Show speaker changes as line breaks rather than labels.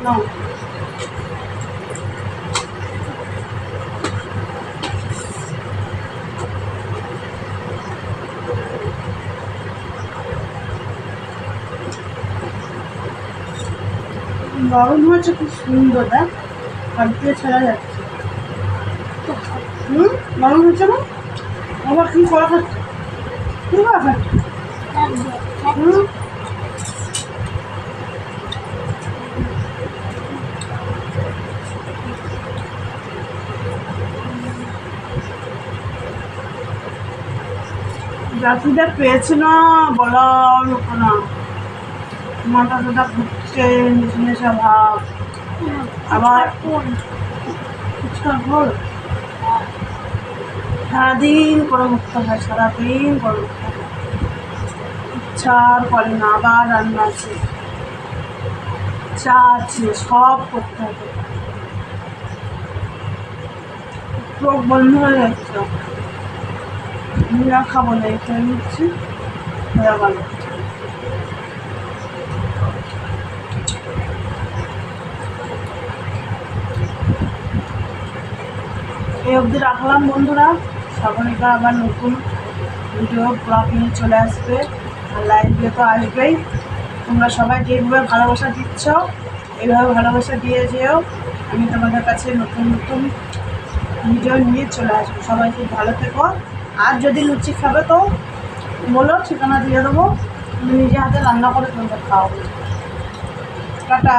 নাও। গরম হয়েছে, খুব সুন্দর, দেখ হাত দিয়ে ছেড়া যাচ্ছে। গরম হচ্ছে না? আবার কি করা খাচ্ছে? কি করা খাচ্ছে? জাতিটা পেয়েছে না বলার মতো না, মাথা টাথা ঘুরছে, নেশা নেশা ভাব। আবার ফুচকার ঘোল সারাদিন করে উঠতে হয়, সারাদিন করে উঠতে হয়, ইচ্ছা আর করে না। আবার রান্না আছে, চা আছে, সব করতে হবে। চোখ বন্ধ হয়ে যাচ্ছে, আমি আর খাবো না, খেয়ে নিচ্ছি, হয়ে গেল। এই অবধি রাখলাম বন্ধুরা। সাগরিকা আবার নতুন ভিডিও ব্লগ নিয়ে চলে আসবে, আর লাইভে তো আসবেই। তোমরা সবাই যেভাবে ভালোবাসা দিচ্ছ এইভাবে ভালোবাসা দিয়ে যেও, আমি তোমাদের কাছে নতুন নতুন ভিডিও নিয়ে চলে আসবো। সবাই খুব ভালো থেকো। আর যদি লুচি খাবে তো বলো, ঠিকানা দিয়ে দেবো, তুমি নিজে হাতে রান্না করে তোমাদের খাওয়াবো। টাটা।